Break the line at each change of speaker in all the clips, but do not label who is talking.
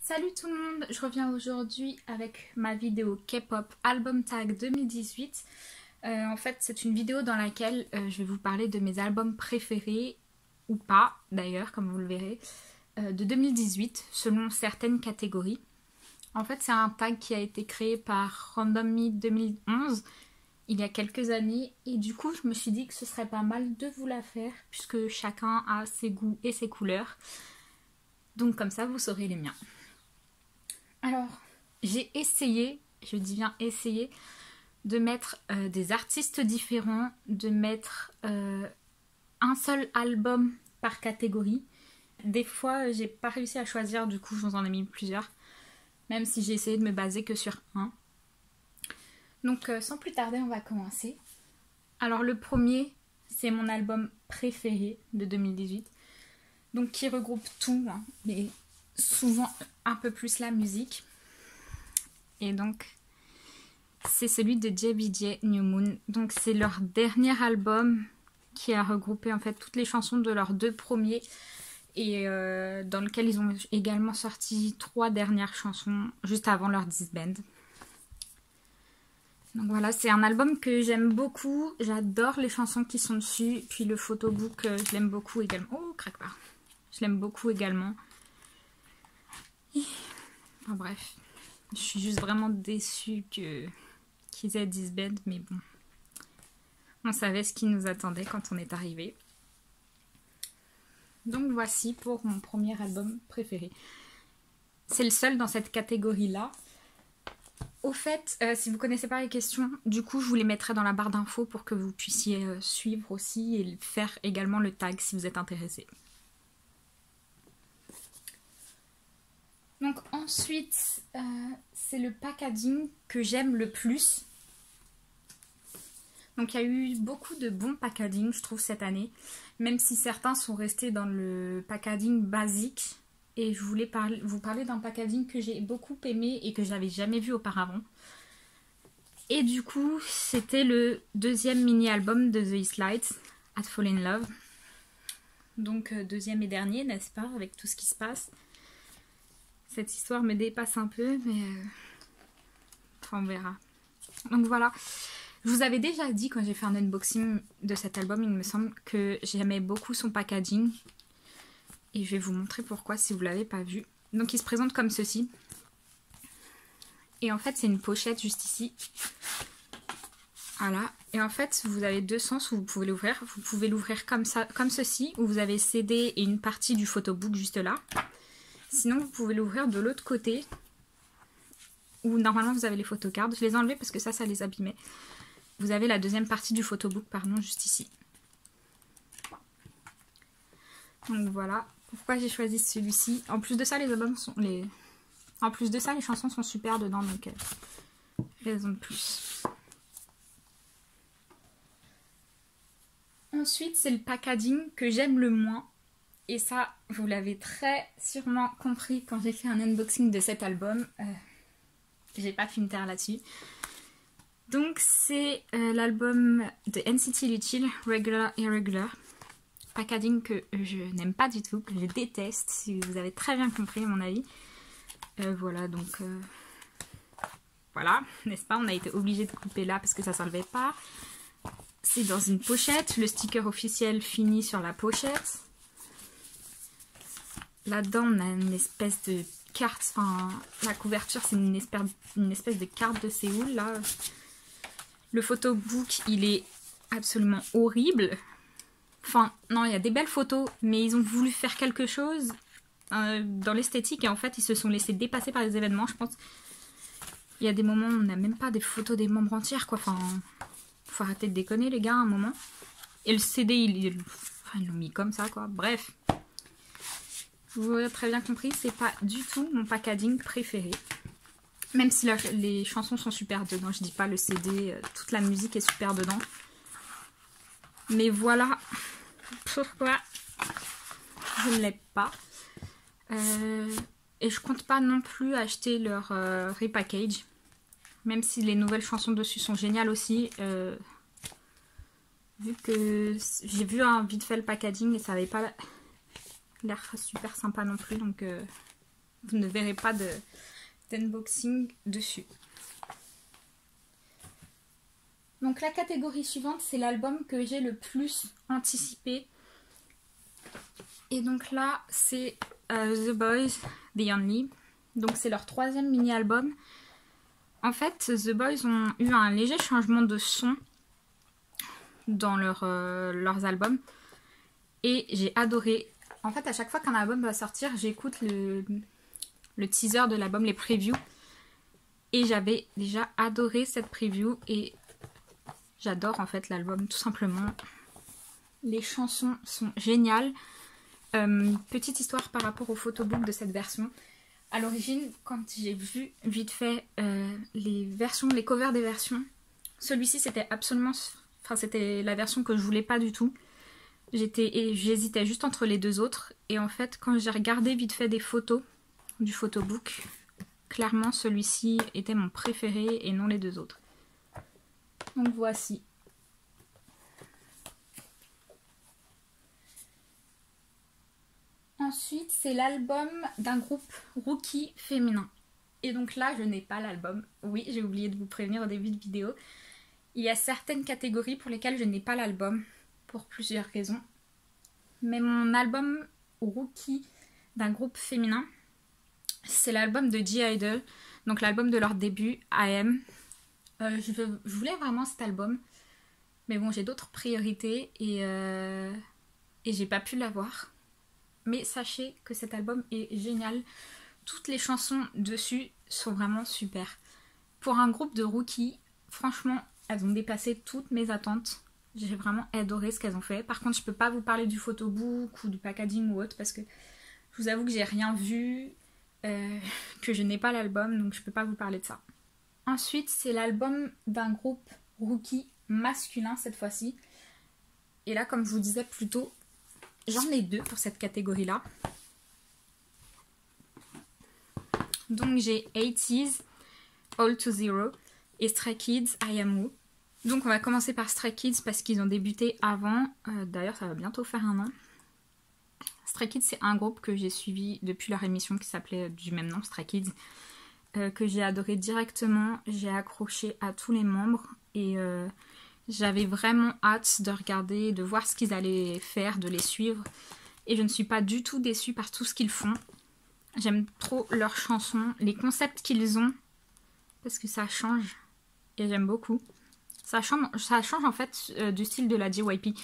Salut tout le monde, je reviens aujourd'hui avec ma vidéo K-pop Album Tag 2018. En fait c'est une vidéo dans laquelle je vais vous parler de mes albums préférés, ou pas d'ailleurs comme vous le verrez, de 2018 selon certaines catégories. En fait c'est un tag qui a été créé par Random Me 2011 il y a quelques années et du coup je me suis dit que ce serait pas mal de vous la faire puisque chacun a ses goûts et ses couleurs. Donc comme ça vous saurez les miens. Alors, j'ai essayé, je dis bien essayer, de mettre des artistes différents, de mettre un seul album par catégorie. Des fois, j'ai pas réussi à choisir, du coup, je vous en ai mis plusieurs, même si j'ai essayé de me baser que sur un. Donc, sans plus tarder, on va commencer. Alors, le premier, c'est mon album préféré de 2018, donc qui regroupe tout, hein, mais souvent un peu plus la musique. Et donc c'est celui de JBJ New Moon. Donc c'est leur dernier album qui a regroupé en fait toutes les chansons de leurs deux premiers et dans lequel ils ont également sorti 3 dernières chansons juste avant leur disband. Donc voilà, c'est un album que j'aime beaucoup, j'adore les chansons qui sont dessus, puis le photobook je l'aime beaucoup également. Oh, craque pas. Je l'aime beaucoup également. Enfin bref, je suis juste vraiment déçue qu'ils aient disband, mais bon. On savait ce qui nous attendait quand on est arrivé. Donc voici pour mon premier album préféré. C'est le seul dans cette catégorie-là. Au fait, si vous ne connaissez pas les questions, du coup je vous les mettrai dans la barre d'infos pour que vous puissiez suivre aussi et faire également le tag si vous êtes intéressé. Donc ensuite, c'est le packaging que j'aime le plus. Donc il y a eu beaucoup de bons packaging, je trouve, cette année. Même si certains sont restés dans le packaging basique. Et je voulais vous parler d'un packaging que j'ai beaucoup aimé et que j'avais jamais vu auparavant. Et du coup, c'était le deuxième mini-album de The Eastlights, At Fall in Love. Donc deuxième et dernier, n'est-ce pas, avec tout ce qui se passe. Cette histoire me dépasse un peu, mais enfin, on verra. Donc voilà, je vous avais déjà dit quand j'ai fait un unboxing de cet album, il me semble que j'aimais beaucoup son packaging. Et je vais vous montrer pourquoi si vous ne l'avez pas vu. Donc il se présente comme ceci. Et en fait c'est une pochette juste ici. Voilà. Et en fait vous avez deux sens où vous pouvez l'ouvrir. Vous pouvez l'ouvrir comme ça, comme ceci, où vous avez CD et une partie du photobook juste là. Sinon, vous pouvez l'ouvrir de l'autre côté, où normalement vous avez les photocards. Je les ai enlevées parce que ça les abîmait. Vous avez la deuxième partie du photobook, pardon, juste ici. Donc voilà, pourquoi j'ai choisi celui-ci. En plus de ça, les albums sont En plus de ça, les chansons sont super dedans, donc raison de plus. Ensuite, c'est le packaging que j'aime le moins. Et ça, vous l'avez très sûrement compris quand j'ai fait un unboxing de cet album. J'ai pas pu me taire là-dessus. Donc c'est l'album de NCT Little, Regular Irregular. Packaging que je n'aime pas du tout, que je déteste, si vous avez très bien compris à mon avis. Voilà, donc voilà, n'est-ce pas, on a été obligé de couper là parce que ça s'enlevait pas. C'est dans une pochette, le sticker officiel finit sur la pochette. Là-dedans, on a une espèce de carte, enfin, la couverture, c'est une espèce de carte de Séoul, là. Le photobook, il est absolument horrible. Enfin, non, il y a des belles photos, mais ils ont voulu faire quelque chose dans l'esthétique, et en fait, ils se sont laissés dépasser par les événements, je pense. Il y a des moments où on n'a même pas des photos des membres entières, quoi. Enfin, faut arrêter de déconner, les gars, à un moment. Et le CD, ils l'ont mis comme ça, quoi. Bref. Vous avez très bien compris, c'est pas du tout mon packaging préféré. Même si les chansons sont super dedans, je dis pas le CD, toute la musique est super dedans. Mais voilà pourquoi je ne l'ai pas. Et je compte pas non plus acheter leur repackage. Même si les nouvelles chansons dessus sont géniales aussi. Vu que j'ai vu vite fait le packaging et ça avait pas l'air super sympa non plus, donc vous ne verrez pas d'unboxing dessus. Donc la catégorie suivante, c'est l'album que j'ai le plus anticipé. Et donc là, c'est The Boys, The Only. Donc c'est leur 3e mini-album. En fait, The Boys ont eu un léger changement de son dans leurs albums. Et j'ai adoré. En fait, à chaque fois qu'un album va sortir, j'écoute le teaser de l'album, les previews. Et j'avais déjà adoré cette preview. Et j'adore en fait l'album, tout simplement. Les chansons sont géniales. Petite histoire par rapport au photobook de cette version. À l'origine, quand j'ai vu vite fait les covers des versions, celui-ci c'était absolument... Enfin, c'était la version que je voulais pas du tout. J'hésitais juste entre les deux autres. Et en fait, quand j'ai regardé vite fait des photos du photobook, clairement celui-ci était mon préféré et non les deux autres. Donc voici. Ensuite, c'est l'album d'un groupe rookie féminin. Et donc là, je n'ai pas l'album. Oui, j'ai oublié de vous prévenir au début de vidéo. Il y a certaines catégories pour lesquelles je n'ai pas l'album, pour plusieurs raisons. Mais mon album rookie d'un groupe féminin, c'est l'album de G-Idol, donc l'album de leur début, I Am. Je voulais vraiment cet album, mais bon, j'ai d'autres priorités et j'ai pas pu l'avoir. Mais sachez que cet album est génial. Toutes les chansons dessus sont vraiment super. Pour un groupe de rookies, franchement, elles ont dépassé toutes mes attentes. J'ai vraiment adoré ce qu'elles ont fait. Par contre, je peux pas vous parler du photobook ou du packaging ou autre parce que je vous avoue que j'ai rien vu, que je n'ai pas l'album, donc je peux pas vous parler de ça. Ensuite, c'est l'album d'un groupe rookie masculin cette fois-ci. Et là, comme je vous disais plus tôt, j'en ai 2 pour cette catégorie-là. Donc j'ai 80's, All to Zero et Stray Kids, I Am Who. Donc on va commencer par Stray Kids parce qu'ils ont débuté avant. D'ailleurs, ça va bientôt faire 1 an. Stray Kids, c'est un groupe que j'ai suivi depuis leur émission qui s'appelait du même nom, Stray Kids. Que j'ai adoré directement. J'ai accroché à tous les membres et... j'avais vraiment hâte de regarder, de voir ce qu'ils allaient faire, de les suivre. Et je ne suis pas du tout déçue par tout ce qu'ils font. J'aime trop leurs chansons, les concepts qu'ils ont, parce que ça change. Et j'aime beaucoup. Ça change en fait du style de la JYP.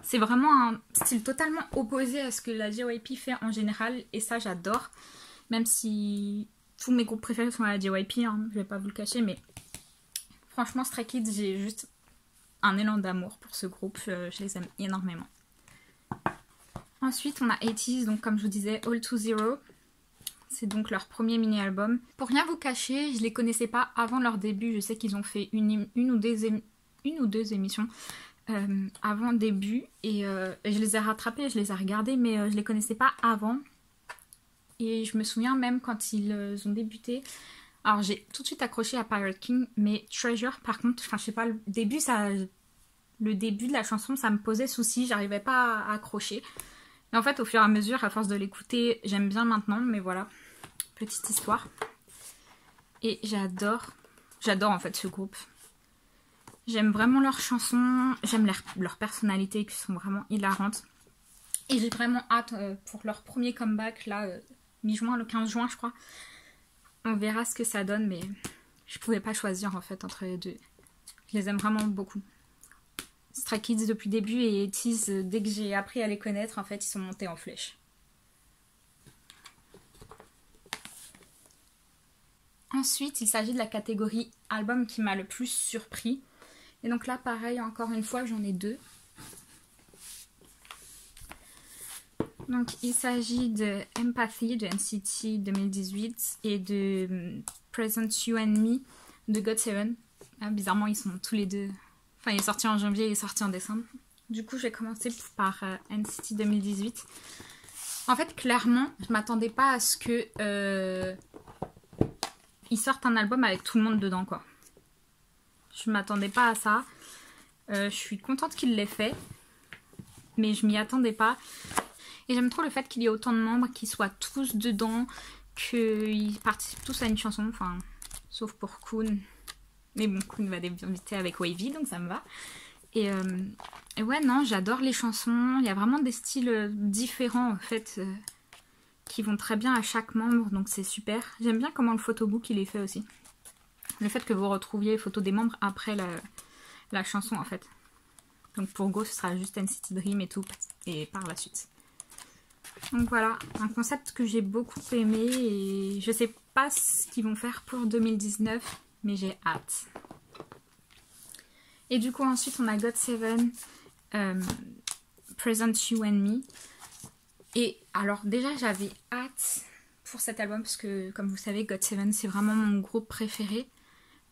C'est vraiment un style totalement opposé à ce que la JYP fait en général. Et ça, j'adore. Même si tous mes groupes préférés sont à la JYP, hein, je vais pas vous le cacher. Mais franchement, Stray Kids, j'ai juste... un élan d'amour pour ce groupe, je les aime énormément. Ensuite on a 80's, donc comme je vous disais, All to Zero. C'est donc leur premier mini-album. Pour rien vous cacher, je les connaissais pas avant leur début. Je sais qu'ils ont fait une ou deux émissions avant le début. Et je les ai rattrapés, je les ai regardés, mais je les connaissais pas avant. Et je me souviens même quand ils ont débuté... Alors j'ai tout de suite accroché à Pirate King, mais Treasure par contre, enfin je sais pas, le début de la chanson ça me posait souci, j'arrivais pas à accrocher. Et en fait au fur et à mesure, à force de l'écouter, j'aime bien maintenant, mais voilà, petite histoire. Et j'adore en fait ce groupe. J'aime vraiment leurs chansons, j'aime leurs personnalités qui sont vraiment hilarantes. Et j'ai vraiment hâte pour leur premier comeback là, mi-juin, le 15 juin je crois. On verra ce que ça donne, mais je pouvais pas choisir en fait entre les deux. Je les aime vraiment beaucoup. Stray Kids depuis le début et 80's, dès que j'ai appris à les connaître, en fait, ils sont montés en flèche. Ensuite, il s'agit de la catégorie album qui m'a le plus surpris. Et donc là, pareil, encore une fois, j'en ai 2. Donc il s'agit de Empathy de NCT 2018 et de Present You and Me de GOT7. Ah, bizarrement ils sont tous les deux... Enfin il est sorti en janvier, il est sorti en décembre. Du coup je vais commencer par NCT 2018. En fait clairement je m'attendais pas à ce que ils sortent un album avec tout le monde dedans quoi. Je m'attendais pas à ça. Je suis contente qu'il l'ait fait. Mais je m'y attendais pas. Et j'aime trop le fait qu'il y ait autant de membres qui soient tous dedans, qu'ils participent tous à une chanson, enfin, sauf pour Kun. Mais bon, Kun va débuter avec Wavy, donc ça me va. Et ouais, non, j'adore les chansons. Il y a vraiment des styles différents, en fait, qui vont très bien à chaque membre, donc c'est super. J'aime bien comment le photobook, il est fait aussi. Le fait que vous retrouviez les photos des membres après la chanson, en fait. Donc pour Go, ce sera juste NCT Dream et tout, et par la suite. Donc voilà, un concept que j'ai beaucoup aimé et je sais pas ce qu'ils vont faire pour 2019, mais j'ai hâte. Et du coup ensuite on a GOT7, Present You and Me. Et alors déjà j'avais hâte pour cet album parce que comme vous savez GOT7 c'est vraiment mon groupe préféré.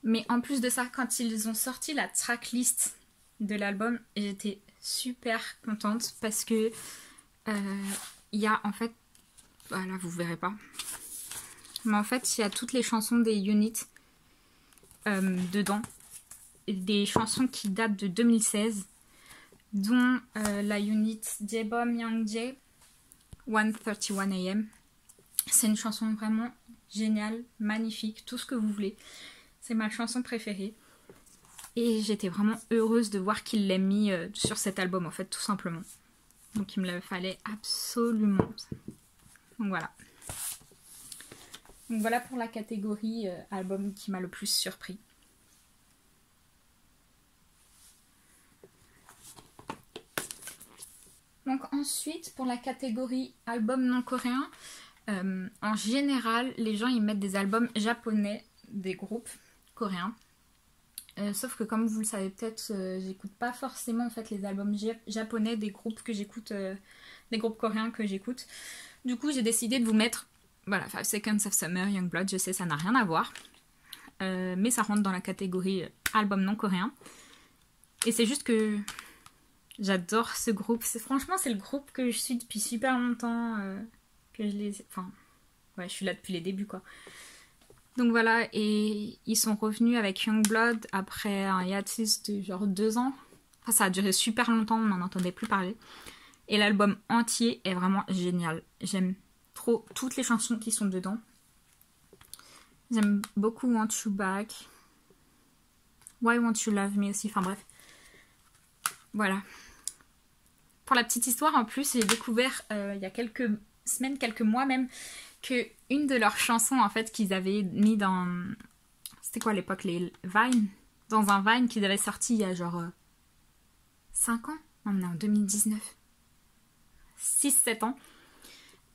Mais en plus de ça, quand ils ont sorti la tracklist de l'album, j'étais super contente parce que il y a en fait, voilà vous verrez pas, mais en fait il y a toutes les chansons des units dedans, des chansons qui datent de 2016, dont la unit Jaebom Youngjae 1:31 AM. C'est une chanson vraiment géniale, magnifique, tout ce que vous voulez. C'est ma chanson préférée. Et j'étais vraiment heureuse de voir qu'il l'ait mis sur cet album, en fait, tout simplement. Donc il me le fallait absolument. Donc voilà. Donc voilà pour la catégorie album qui m'a le plus surpris. Donc ensuite, pour la catégorie album non coréen, en général, les gens ils mettent des albums japonais des groupes coréens. Sauf que comme vous le savez peut-être, j'écoute pas forcément en fait les albums japonais des groupes que j'écoute, des groupes coréens que j'écoute. Du coup j'ai décidé de vous mettre, voilà, 5 Seconds of Summer, Youngblood, je sais ça n'a rien à voir. Mais ça rentre dans la catégorie album non coréen. Et c'est juste que j'adore ce groupe. Franchement c'est le groupe que je suis depuis super longtemps, que je les... Enfin, ouais je suis là depuis les débuts quoi. Donc voilà, et ils sont revenus avec Youngblood après un hiatus de genre 2 ans. Enfin, ça a duré super longtemps, on n'en entendait plus parler. Et l'album entier est vraiment génial. J'aime trop toutes les chansons qui sont dedans. J'aime beaucoup Want You Back. Why Won't You Love Me aussi, enfin bref. Voilà. Pour la petite histoire, en plus, j'ai découvert il y a quelques semaines, quelques mois même, que une de leurs chansons en fait qu'ils avaient mis dans, c'était quoi à l'époque, les Vine, dans un Vine qu'ils avaient sorti il y a genre 5 ans, non, en 2019, 6-7 ans,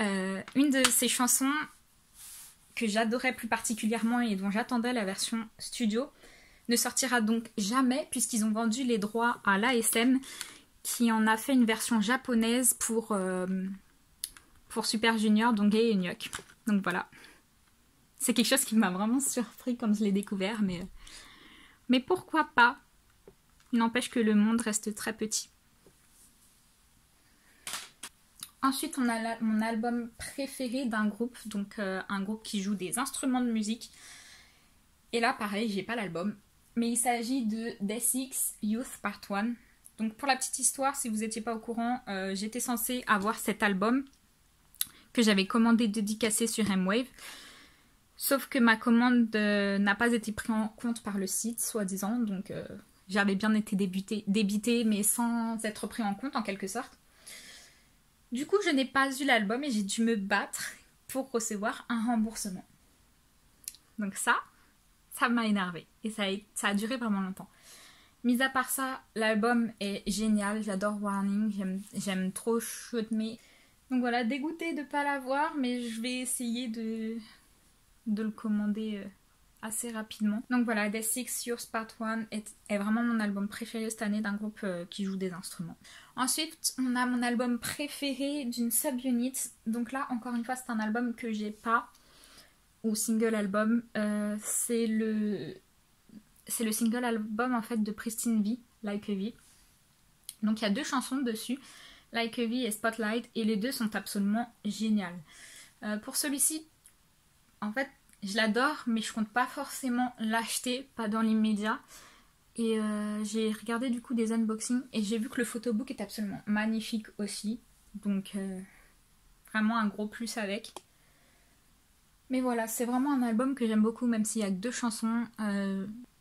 une de ces chansons que j'adorais plus particulièrement et dont j'attendais la version studio ne sortira donc jamais puisqu'ils ont vendu les droits à l'ASM qui en a fait une version japonaise pour Super Junior, Donghae et Eunhyuk. Donc voilà. C'est quelque chose qui m'a vraiment surpris quand je l'ai découvert, mais pourquoi pas? Il n'empêche que le monde reste très petit. Ensuite, on a mon album préféré d'un groupe, donc un groupe qui joue des instruments de musique. Et là, pareil, j'ai pas l'album, mais il s'agit de Day6 Youth Part 1. Donc pour la petite histoire, si vous n'étiez pas au courant, j'étais censée avoir cet album que j'avais commandé dédicacé sur M-Wave. Sauf que ma commande n'a pas été prise en compte par le site, soi-disant. Donc j'avais bien été débitée, mais sans être pris en compte en quelque sorte. Du coup, je n'ai pas eu l'album et j'ai dû me battre pour recevoir un remboursement. Donc ça m'a énervée. Et ça a duré vraiment longtemps. Mis à part ça, l'album est génial. J'adore Warning. J'aime trop Shoot Me. Donc voilà, dégoûtée de ne pas l'avoir, mais je vais essayer de le commander assez rapidement. Donc voilà, Day6 Youth Part 1 est vraiment mon album préféré cette année d'un groupe qui joue des instruments. Ensuite, on a mon album préféré d'une subunit. Donc là, encore une fois, c'est un album que j'ai pas, ou single album. C'est le single album en fait de Pristine V, Like a V. Donc il y a 2 chansons dessus. Like a V et Spotlight, et les 2 sont absolument géniales. Pour celui-ci, en fait, je l'adore, mais je compte pas forcément l'acheter, pas dans l'immédiat. Et j'ai regardé du coup des unboxings et j'ai vu que le photobook est absolument magnifique aussi. Donc vraiment un gros plus avec. Mais voilà, c'est vraiment un album que j'aime beaucoup, même s'il y a que 2 chansons.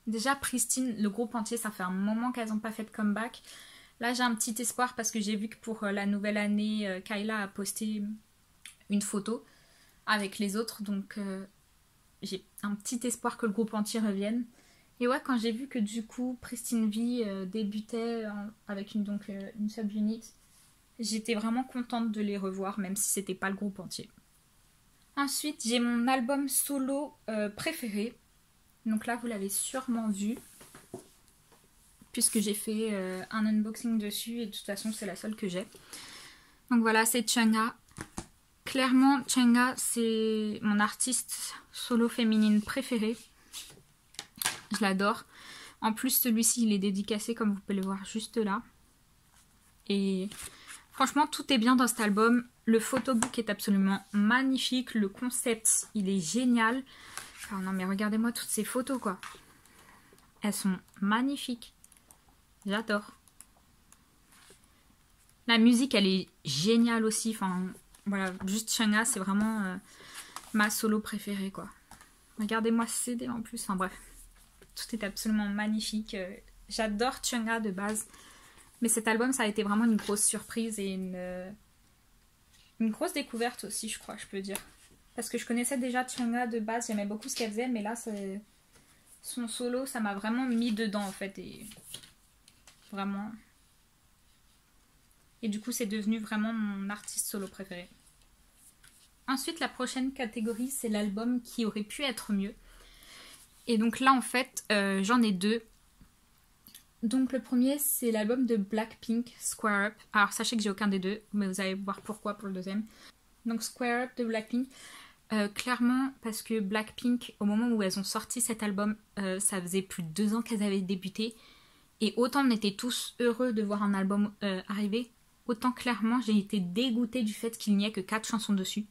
Déjà, Pristine, le groupe entier, ça fait un moment qu'elles n'ont pas fait de comeback. Là, j'ai un petit espoir parce que j'ai vu que pour la nouvelle année, Kyla a posté une photo avec les autres. Donc, j'ai un petit espoir que le groupe entier revienne. Et ouais, quand j'ai vu que du coup, Pristine V débutait avec une sub-unit, j'étais vraiment contente de les revoir, même si c'était pas le groupe entier. Ensuite, j'ai mon album solo préféré. Donc là, vous l'avez sûrement vu, puisque j'ai fait un unboxing dessus, et de toute façon, c'est la seule que j'ai. Donc voilà, c'est Chungha. Clairement, Chungha, c'est mon artiste solo féminine préférée. Je l'adore. En plus, celui-ci, il est dédicacé, comme vous pouvez le voir juste là. Et franchement, tout est bien dans cet album. Le photobook est absolument magnifique. Le concept, il est génial. Oh non, mais regardez-moi toutes ces photos, quoi. Elles sont magnifiques. J'adore. La musique, elle est géniale aussi. Enfin, voilà, juste Chungha, c'est vraiment ma solo préférée, quoi. Regardez-moi ce CD en plus. Enfin, bref. Tout est absolument magnifique. J'adore Chungha de base. Mais cet album, ça a été vraiment une grosse surprise et une grosse découverte aussi, je crois, je peux dire. Parce que je connaissais déjà Chungha de base, j'aimais beaucoup ce qu'elle faisait, mais là, son solo, ça m'a vraiment mis dedans, en fait. Et vraiment. Et du coup, c'est devenu vraiment mon artiste solo préféré. Ensuite, la prochaine catégorie, c'est l'album qui aurait pu être mieux. Et donc là, en fait, j'en ai 2. Donc le premier, c'est l'album de Blackpink, Square Up. Alors sachez que j'ai aucun des 2, mais vous allez voir pourquoi pour le deuxième. Donc Square Up de Blackpink. Clairement, parce que Blackpink, au moment où elles ont sorti cet album, ça faisait plus de 2 ans qu'elles avaient débuté. Et autant on était tous heureux de voir un album arriver, autant clairement j'ai été dégoûtée du fait qu'il n'y ait que 4 chansons dessus.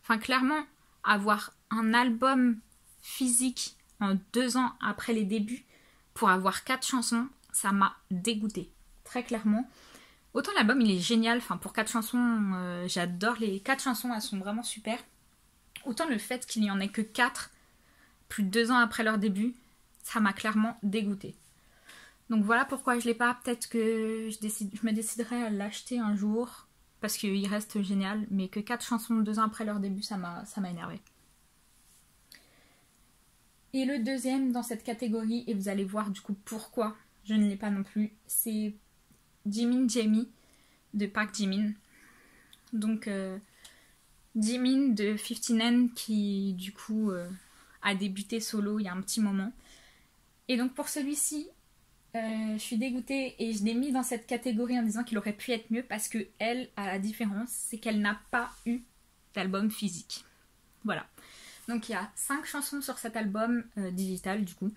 Enfin clairement, avoir un album physique en 2 ans après les débuts, pour avoir 4 chansons, ça m'a dégoûtée, très clairement. Autant l'album il est génial, enfin pour 4 chansons, j'adore les 4 chansons, elles sont vraiment super. Autant le fait qu'il n'y en ait que 4, plus de 2 ans après leur début, ça m'a clairement dégoûtée. Donc voilà pourquoi je l'ai pas, peut-être que je me déciderai à l'acheter un jour, parce qu'il reste génial, mais que 4 chansons 2 ans après leur début, ça m'a énervé. Et le deuxième dans cette catégorie, et vous allez voir du coup pourquoi je ne l'ai pas non plus, c'est Jimin Jamie de Park Jimin. Donc Jimin de 15 qui du coup a débuté solo il y a un petit moment. Et donc pour celui-ci, je suis dégoûtée et je l'ai mis dans cette catégorie en disant qu'il aurait pu être mieux parce que elle, à la différence, c'est qu'elle n'a pas eu d'album physique. Voilà. Donc il y a 5 chansons sur cet album digital du coup.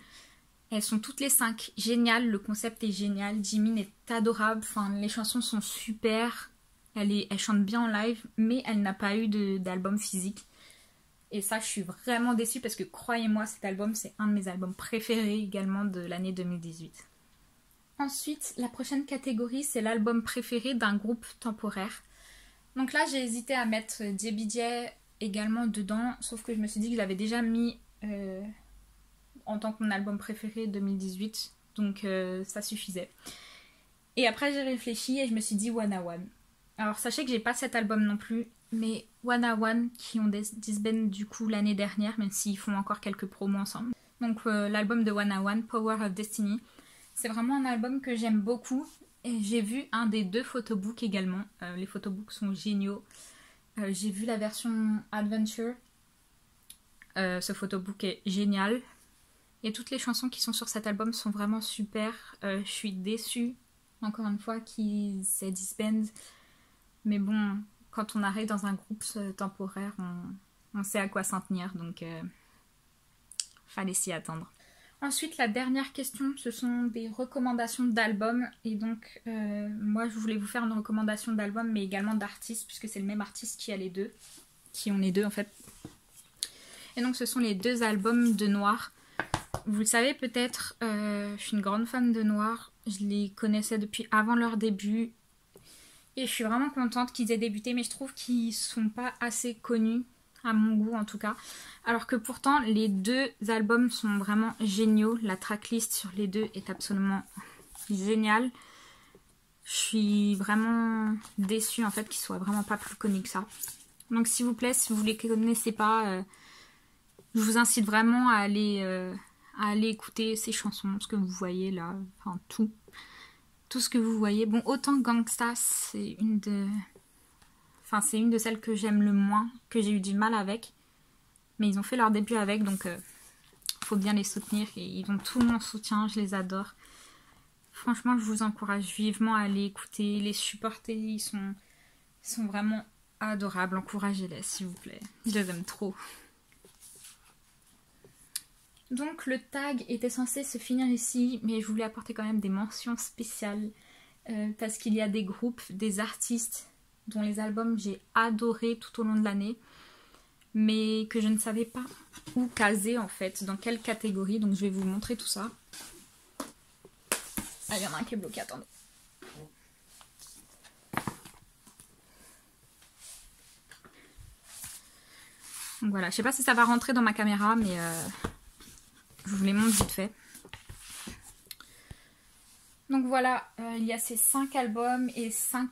Elles sont toutes les 5 géniales, le concept est génial, Jimin est adorable, enfin les chansons sont super, elle chante bien en live, mais elle n'a pas eu d'album physique. Et ça je suis vraiment déçue parce que croyez-moi cet album c'est un de mes albums préférés également de l'année 2018. Ensuite la prochaine catégorie c'est l'album préféré d'un groupe temporaire. Donc là j'ai hésité à mettre JBJ également dedans, sauf que je me suis dit que je l'avais déjà mis en tant que mon album préféré 2018, donc ça suffisait. Et après j'ai réfléchi et je me suis dit Wanna One. Alors sachez que j'ai pas cet album non plus, mais Wanna One qui ont disband du coup l'année dernière, même s'ils font encore quelques promos ensemble. Donc l'album de Wanna One, Power of Destiny, c'est vraiment un album que j'aime beaucoup. Et j'ai vu un des 2 photobooks également, les photobooks sont géniaux. J'ai vu la version Adventure, ce photobook est génial. Et toutes les chansons qui sont sur cet album sont vraiment super. Je suis déçue, encore une fois, qu'ils s'est disband. Mais bon, quand on arrive dans un groupe temporaire, on sait à quoi s'en tenir. Donc, fallait s'y attendre. Ensuite, la dernière question, ce sont des recommandations d'albums. Et donc, moi, je voulais vous faire une recommandation d'album, mais également d'artistes, puisque c'est le même artiste qui a les 2. Qui ont les 2, en fait. Et donc, ce sont les 2 albums de Noir. Vous le savez peut-être, je suis une grande fan de Noir. Je les connaissais depuis avant leur début. Et je suis vraiment contente qu'ils aient débuté, mais je trouve qu'ils sont pas assez connus. à mon goût en tout cas. Alors que pourtant les deux albums sont vraiment géniaux. La tracklist sur les deux est absolument géniale. Je suis vraiment déçue en fait qu'ils soient vraiment pas plus connus que ça. Donc s'il vous plaît, si vous les connaissez pas, je vous incite vraiment à aller écouter ces chansons, ce que vous voyez là, enfin tout ce que vous voyez. Bon, autant Gangsta, c'est une de celles que j'aime le moins, que j'ai eu du mal avec. Mais ils ont fait leur début avec, donc faut bien les soutenir. Et ils ont tout mon soutien, je les adore. Franchement, je vous encourage vivement à aller écouter, les supporter. Ils sont vraiment adorables. Encouragez-les, s'il vous plaît. Je les aime trop. Donc le tag était censé se finir ici, mais je voulais apporter quand même des mentions spéciales parce qu'il y a des groupes, des artistes dont les albums j'ai adoré tout au long de l'année, mais que je ne savais pas où caser en fait, dans quelle catégorie, donc je vais vous montrer tout ça. Ah, il y en a un qui est bloqué, attendez. Donc voilà, je sais pas si ça va rentrer dans ma caméra, mais je vous les montre vite fait. Donc voilà, il y a ces 5 albums et 5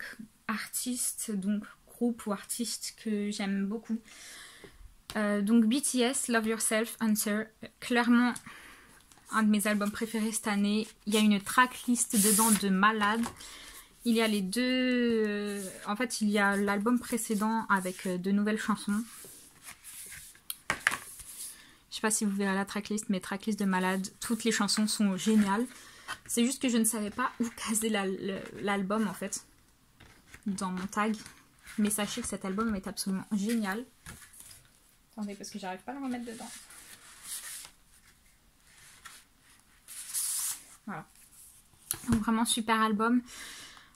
artistes, donc groupes ou artistes que j'aime beaucoup. Donc BTS, Love Yourself, Answer, clairement un de mes albums préférés cette année. Il y a une tracklist dedans de malade. Il y a les deux... en fait, il y a l'album précédent avec de nouvelles chansons. Je sais pas si vous verrez la tracklist, mais tracklist de malade. Toutes les chansons sont géniales. C'est juste que je ne savais pas où caser l'album en fait, dans mon tag. Mais sachez que cet album est absolument génial. Attendez, parce que j'arrive pas à le remettre dedans. Voilà. Donc vraiment super album.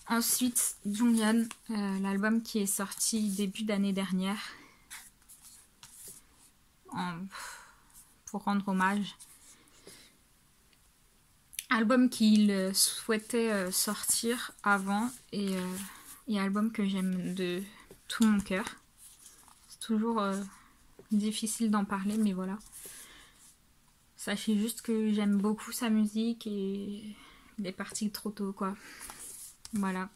Ensuite, Jonghyun, l'album qui est sorti début d'année dernière. Pour rendre hommage. Album qu'il souhaitait sortir avant et album que j'aime de tout mon cœur. C'est toujours difficile d'en parler, mais voilà. Sachez juste que j'aime beaucoup sa musique et il est parti trop tôt, quoi. Voilà.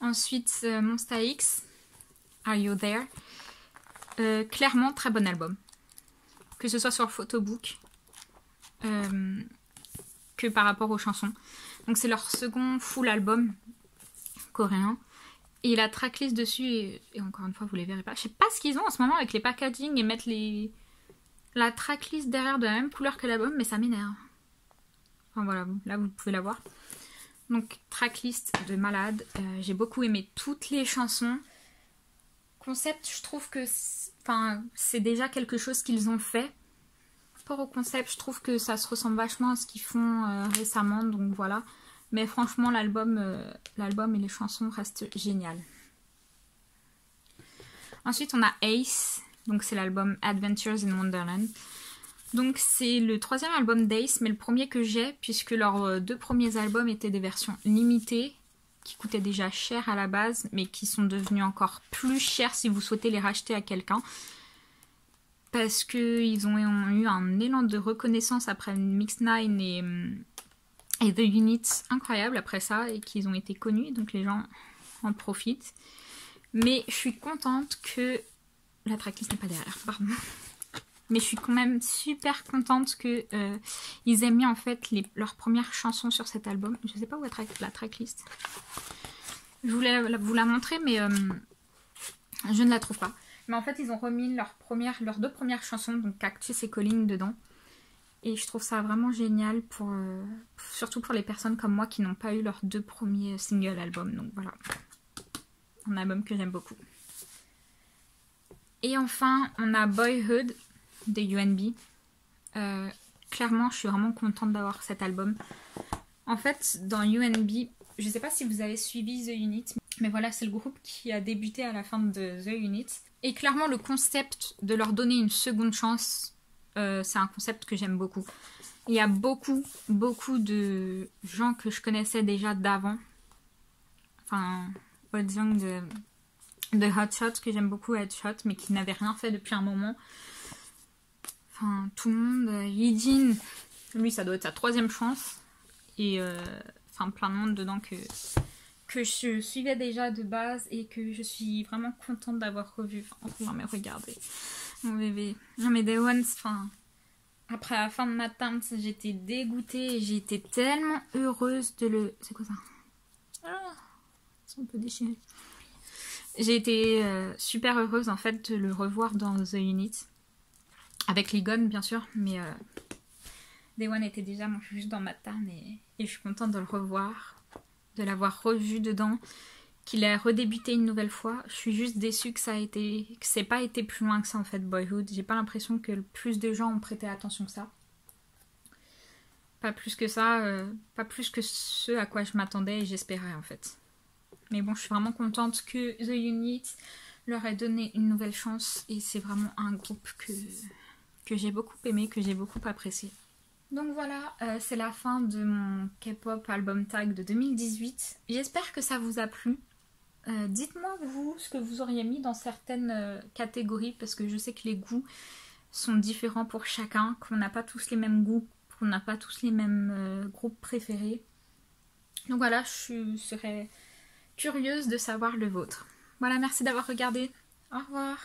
Ensuite, Monsta X, Are You There? Clairement, très bon album. Que ce soit sur le photobook que par rapport aux chansons. Donc c'est leur second full album coréen. Et la tracklist dessus, et encore une fois, vous les verrez pas. Je sais pas ce qu'ils ont en ce moment avec les packaging et mettre la tracklist derrière de la même couleur que l'album, mais ça m'énerve. Enfin voilà, là vous pouvez la voir. Donc tracklist de malade. J'ai beaucoup aimé toutes les chansons. Concept, je trouve que c'est déjà quelque chose qu'ils ont fait. Par rapport au concept, je trouve que ça se ressemble vachement à ce qu'ils font récemment, donc voilà. Mais franchement, l'album et les chansons restent géniales. Ensuite, on a Ace, donc c'est l'album Adventures in Wonderland. Donc c'est le 3e album d'Ace, mais le premier que j'ai, puisque leurs 2 premiers albums étaient des versions limitées, qui coûtaient déjà cher à la base, mais qui sont devenus encore plus chers si vous souhaitez les racheter à quelqu'un. Parce qu'ils ont eu un élan de reconnaissance après Mix 9 et The Unit incroyable après ça, et qu'ils ont été connus, donc les gens en profitent. Mais je suis contente que... La tracklist n'est pas derrière, pardon. Mais je suis quand même super contente que ils aient mis en fait leurs premières chansons sur cet album. Je sais pas où est la tracklist. Je voulais vous la montrer, mais je ne la trouve pas. Mais en fait, ils ont remis leurs 2 premières chansons, donc Cactus et Calling dedans. Et je trouve ça vraiment génial, surtout pour les personnes comme moi qui n'ont pas eu leurs 2 premiers singles albums. Donc voilà, un album que j'aime beaucoup. Et enfin, on a Boyhood de UNB. Clairement, je suis vraiment contente d'avoir cet album. En fait, dans UNB, je ne sais pas si vous avez suivi The Unit, mais voilà, c'est le groupe qui a débuté à la fin de The Unit. Et clairement, le concept de leur donner une seconde chance, c'est un concept que j'aime beaucoup. Il y a beaucoup de gens que je connaissais déjà d'avant. Enfin, Old Young de Hotshot, que j'aime beaucoup Hotshot, mais qui n'avait rien fait depuis un moment. Enfin, tout le monde, Yijin, lui ça doit être sa 3e chance. Et enfin plein de monde dedans que je suivais déjà de base et que je suis vraiment contente d'avoir revu. Enfin, mais regardez, mon bébé. Non mais Day One, enfin, après la fin de ma time, j'étais dégoûtée et j'étais tellement heureuse de le... C'est quoi ça? Ah, c'est un peu déchiré. J'ai été super heureuse en fait de le revoir dans The Unit. Avec Ligon bien sûr, mais Day One était déjà mon chouchou dans ma time et je suis contente de le revoir, de l'avoir revu dedans, qu'il a redébuté une nouvelle fois. Je suis juste déçue que c'est pas été plus loin que ça en fait, Boyhood. J'ai pas l'impression que plus de gens ont prêté attention que ça. Pas plus que ça, pas plus que ce à quoi je m'attendais et j'espérais en fait. Mais bon, je suis vraiment contente que The Unit leur ait donné une nouvelle chance et c'est vraiment un groupe que j'ai beaucoup aimé, que j'ai beaucoup apprécié. Donc voilà, c'est la fin de mon K-pop album tag de 2018. J'espère que ça vous a plu. Dites-moi vous ce que vous auriez mis dans certaines catégories parce que je sais que les goûts sont différents pour chacun, qu'on n'a pas tous les mêmes goûts, qu'on n'a pas tous les mêmes groupes préférés. Donc voilà, je serais curieuse de savoir le vôtre. Voilà, merci d'avoir regardé. Au revoir.